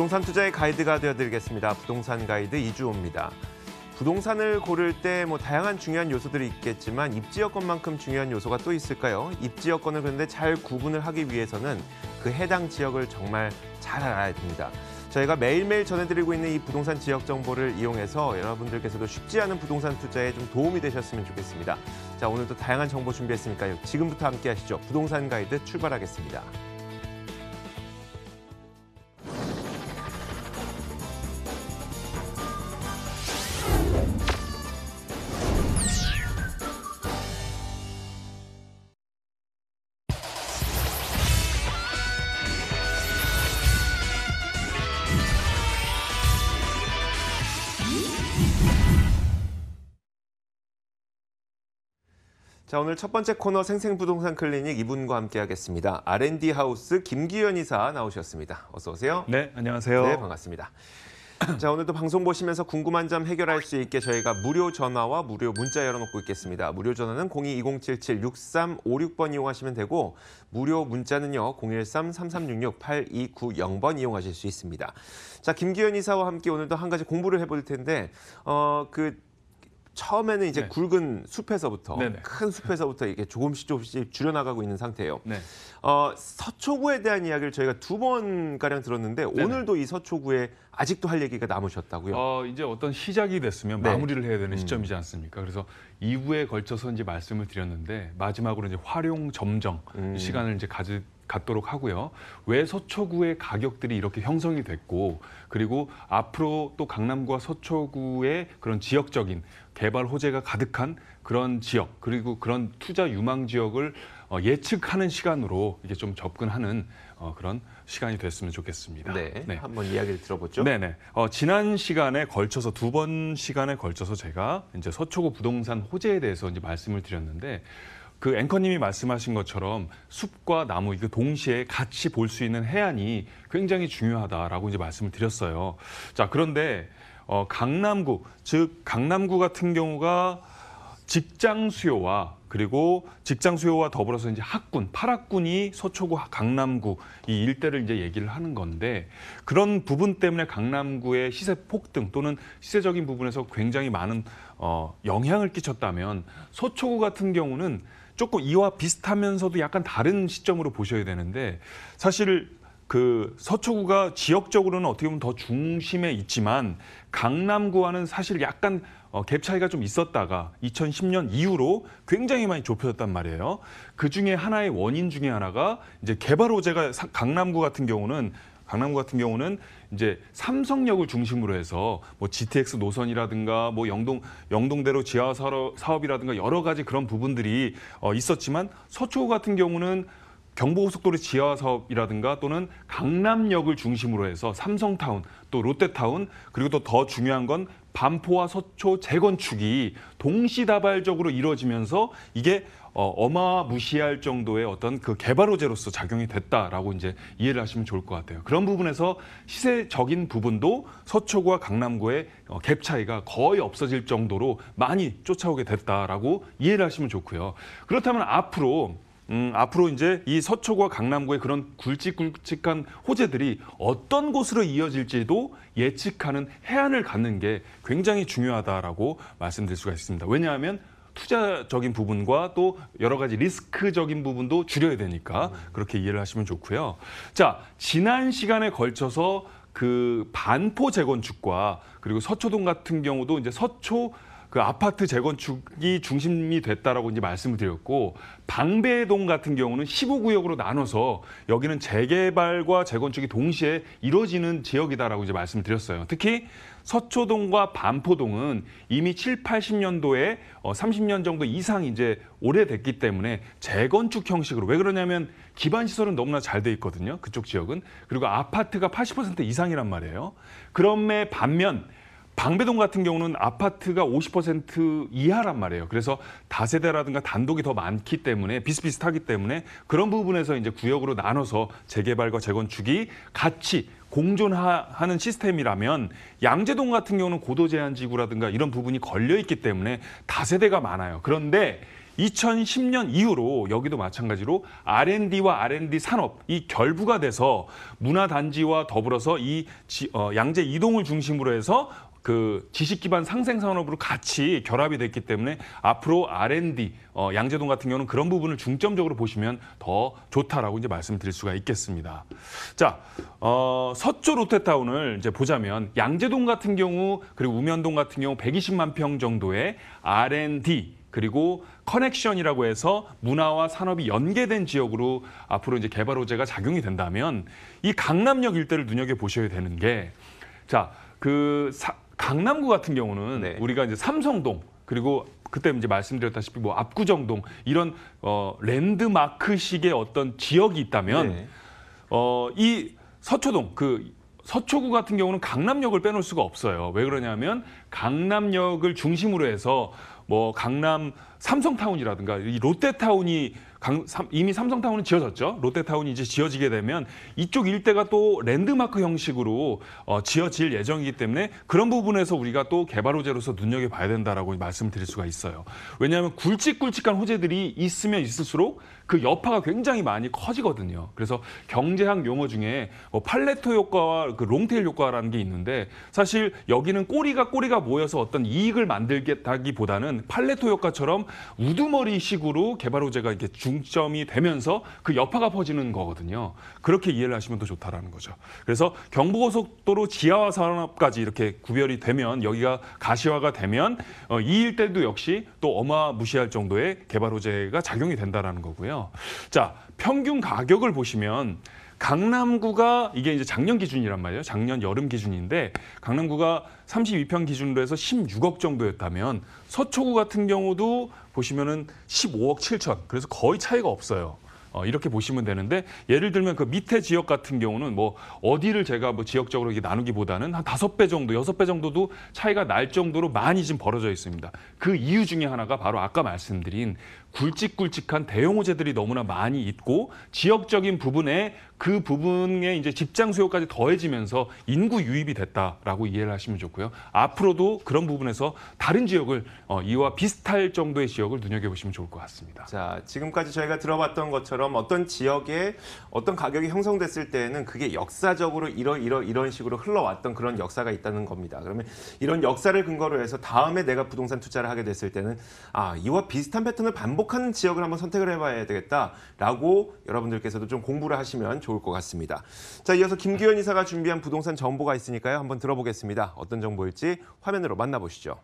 부동산 투자의 가이드가 되어드리겠습니다. 부동산 가이드 이주호입니다. 부동산을 고를 때 다양한 중요한 요소들이 있겠지만 입지 여건만큼 중요한 요소가 또 있을까요? 입지 여건을 그런데 잘 구분을 하기 위해서는 그 해당 지역을 정말 잘 알아야 됩니다. 저희가 매일매일 전해드리고 있는 이 부동산 지역 정보를 이용해서 여러분들께서도 쉽지 않은 부동산 투자에 좀 도움이 되셨으면 좋겠습니다. 자, 오늘도 다양한 정보 준비했으니까요. 지금부터 함께 하시죠. 부동산 가이드 출발하겠습니다. 자, 오늘 첫 번째 코너 생생부동산 클리닉 이분과 함께 하겠습니다. R&D 하우스 김기현 이사 나오셨습니다. 어서 오세요. 네, 안녕하세요. 네, 반갑습니다. 자, 오늘도 방송 보시면서 궁금한 점 해결할 수 있게 저희가 무료 전화와 무료 문자 열어놓고 있겠습니다. 무료 전화는 02-2077-6356번 이용하시면 되고 무료 문자는요 013-3366-8290번 이용하실 수 있습니다. 자, 김기현 이사와 함께 오늘도 한 가지 공부를 해볼 텐데 처음에는 이제 굵은 숲에서부터 큰 숲에서부터 이렇게 조금씩 줄여나가고 있는 상태예요. 네. 서초구에 대한 이야기를 저희가 2번가량 들었는데 오늘도 이 서초구에 아직도 할 얘기가 남으셨다고요? 이제 어떤 시작이 됐으면 마무리를 해야 되는 시점이지 않습니까? 그래서 2부에 걸쳐서 이제 말씀을 드렸는데 마지막으로 이제 활용 점정 시간을 이제 갖도록 하고요. 왜 서초구의 가격들이 이렇게 형성이 됐고 그리고 앞으로 또 강남구와 서초구의 그런 지역적인 개발 호재가 가득한 그런 지역 그리고 그런 투자 유망 지역을 예측하는 시간으로 이게 좀 접근하는 그런 시간이 됐으면 좋겠습니다. 네, 한번 이야기를 들어보죠. 네네. 지난 시간에 걸쳐서 2번 시간에 걸쳐서 제가 이제 서초구 부동산 호재에 대해서 이제 말씀을 드렸는데 그 앵커님이 말씀하신 것처럼 숲과 나무 이거 동시에 같이 볼 수 있는 해안이 굉장히 중요하다라고 이제 말씀을 드렸어요. 자, 그런데 강남구, 즉 강남구 같은 경우가 직장 수요와 그리고 직장 수요와 더불어서 이제 학군, 8학군이 서초구, 강남구 이 일대를 이제 얘기를 하는 건데 그런 부분 때문에 강남구의 시세 폭등 또는 시세적인 부분에서 굉장히 많은 영향을 끼쳤다면 서초구 같은 경우는 조금 이와 비슷하면서도 약간 다른 시점으로 보셔야 되는데 사실 그 서초구가 지역적으로는 어떻게 보면 더 중심에 있지만 강남구와는 사실 약간 갭 차이가 좀 있었다가 2010년 이후로 굉장히 많이 좁혀졌단 말이에요. 그 중에 하나의 원인 중에 하나가 이제 개발 호재가 강남구 같은 경우는 이제 삼성역을 중심으로 해서 GTX 노선이라든가 영동대로 지하 사업이라든가 여러 가지 그런 부분들이 있었지만 서초구 같은 경우는 경부고속도로 지하 사업이라든가 또는 강남역을 중심으로 해서 삼성타운 또 롯데타운 그리고 또 더 중요한 건 반포와 서초 재건축이 동시다발적으로 이루어지면서 이게 어마무시할 정도의 어떤 그 개발 호재로서 작용이 됐다라고 이제 이해를 하시면 좋을 것 같아요. 그런 부분에서 시세적인 부분도 서초구와 강남구의 갭 차이가 거의 없어질 정도로 많이 쫓아오게 됐다라고 이해를 하시면 좋고요. 그렇다면 앞으로 이제 이 서초구와 강남구의 그런 굵직굵직한 호재들이 어떤 곳으로 이어질지도 예측하는 해안을 갖는 게 굉장히 중요하다라고 말씀드릴 수가 있습니다. 왜냐하면 투자적인 부분과 또 여러 가지 리스크적인 부분도 줄여야 되니까 그렇게 이해를 하시면 좋고요. 자, 지난 시간에 걸쳐서 그 반포 재건축과 그리고 서초동 같은 경우도 이제 서초 그 아파트 재건축이 중심이 됐다라고 이제 말씀을 드렸고 방배동 같은 경우는 15구역으로 나눠서 여기는 재개발과 재건축이 동시에 이루어지는 지역이다라고 이제 말씀을 드렸어요. 특히 서초동과 반포동은 이미 7, 80년도에 30년 정도 이상 이제 오래됐기 때문에 재건축 형식으로 왜 그러냐면 기반 시설은 너무나 잘 돼 있거든요. 그쪽 지역은. 그리고 아파트가 80% 이상이란 말이에요. 그럼에 반면 방배동 같은 경우는 아파트가 50% 이하란 말이에요. 그래서 다세대라든가 단독이 더 많기 때문에 비슷비슷하기 때문에 그런 부분에서 이제 구역으로 나눠서 재개발과 재건축이 같이 공존하는 시스템이라면 양재동 같은 경우는 고도 제한 지구라든가 이런 부분이 걸려 있기 때문에 다세대가 많아요. 그런데 2010년 이후로 여기도 마찬가지로 R&D와 R&D 산업 이 결부가 돼서 문화단지와 더불어서 이 양재 이동을 중심으로 해서 그 지식 기반 상생 산업으로 같이 결합이 됐기 때문에 앞으로 R&D 양재동 같은 경우는 그런 부분을 중점적으로 보시면 더 좋다라고 이제 말씀드릴 수가 있겠습니다. 자, 서초 롯데타운을 이제 보자면 양재동 같은 경우 그리고 우면동 같은 경우 120만 평 정도의 R&D 그리고 커넥션이라고 해서 문화와 산업이 연계된 지역으로 앞으로 이제 개발 호재가 작용이 된다면 이 강남역 일대를 눈여겨 보셔야 되는 게 자, 강남구 같은 경우는 네. 우리가 이제 삼성동 그리고 그때 이제 말씀드렸다시피 뭐 압구정동 이런 랜드마크식의 어떤 지역이 있다면 네. 이 서초동 서초구 같은 경우는 강남역을 빼놓을 수가 없어요. 왜 그러냐면 강남역을 중심으로 해서 뭐 강남 삼성타운이라든가 이 롯데타운이 이미 삼성타운은 지어졌죠. 롯데타운이 이제 지어지게 되면 이쪽 일대가 또 랜드마크 형식으로 지어질 예정이기 때문에 그런 부분에서 우리가 또 개발 호재로서 눈여겨봐야 된다라고 말씀을 드릴 수가 있어요. 왜냐하면 굵직굵직한 호재들이 있으면 있을수록 그 여파가 굉장히 많이 커지거든요. 그래서 경제학 용어 중에 팔레토 효과와 그 롱테일 효과라는 게 있는데 사실 여기는 꼬리가 모여서 어떤 이익을 만들겠다기보다는 팔레토 효과처럼 우두머리식으로 개발 호재가 이렇게 중점이 되면서 그 여파가 퍼지는 거거든요. 그렇게 이해를 하시면 더 좋다라는 거죠. 그래서 경부고속도로 지하화 산업까지 이렇게 구별이 되면 여기가 가시화가 되면 이 일대도 역시 또 어마무시할 정도의 개발 호재가 작용이 된다라는 거고요. 자, 평균 가격을 보시면 강남구가 이게 이제 작년 기준이란 말이에요. 작년 여름 기준인데 강남구가 32평 기준으로 해서 16억 정도였다면 서초구 같은 경우도 보시면은 15억 7천. 그래서 거의 차이가 없어요. 이렇게 보시면 되는데 예를 들면 그 밑에 지역 같은 경우는 뭐 어디를 제가 뭐 지역적으로 이렇게 나누기보다는 한 5배 정도, 6배 정도도 차이가 날 정도로 많이 지금 벌어져 있습니다. 그 이유 중에 하나가 바로 아까 말씀드린 굵직굵직한 대형 호재들이 너무나 많이 있고 지역적인 부분에 그 부분에 이제 직장 수요까지 더해지면서 인구 유입이 됐다라고 이해를 하시면 좋고요. 앞으로도 그런 부분에서 다른 지역을 이와 비슷할 정도의 지역을 눈여겨보시면 좋을 것 같습니다. 자, 지금까지 저희가 들어봤던 것처럼 어떤 지역에 어떤 가격이 형성됐을 때에는 그게 역사적으로 이런 식으로 흘러왔던 그런 역사가 있다는 겁니다. 그러면 이런 역사를 근거로 해서 다음에 내가 부동산 투자를 하게 됐을 때는 이와 비슷한 패턴을 반복하는 지역을 한번 선택을 해봐야 되겠다라고 여러분들께서도 좀 공부를 하시면 좋을 것 같습니다. 자, 이어서 김규현 이사가 준비한 부동산 정보가 있으니까요. 한번 들어보겠습니다. 어떤 정보일지 화면으로 만나보시죠.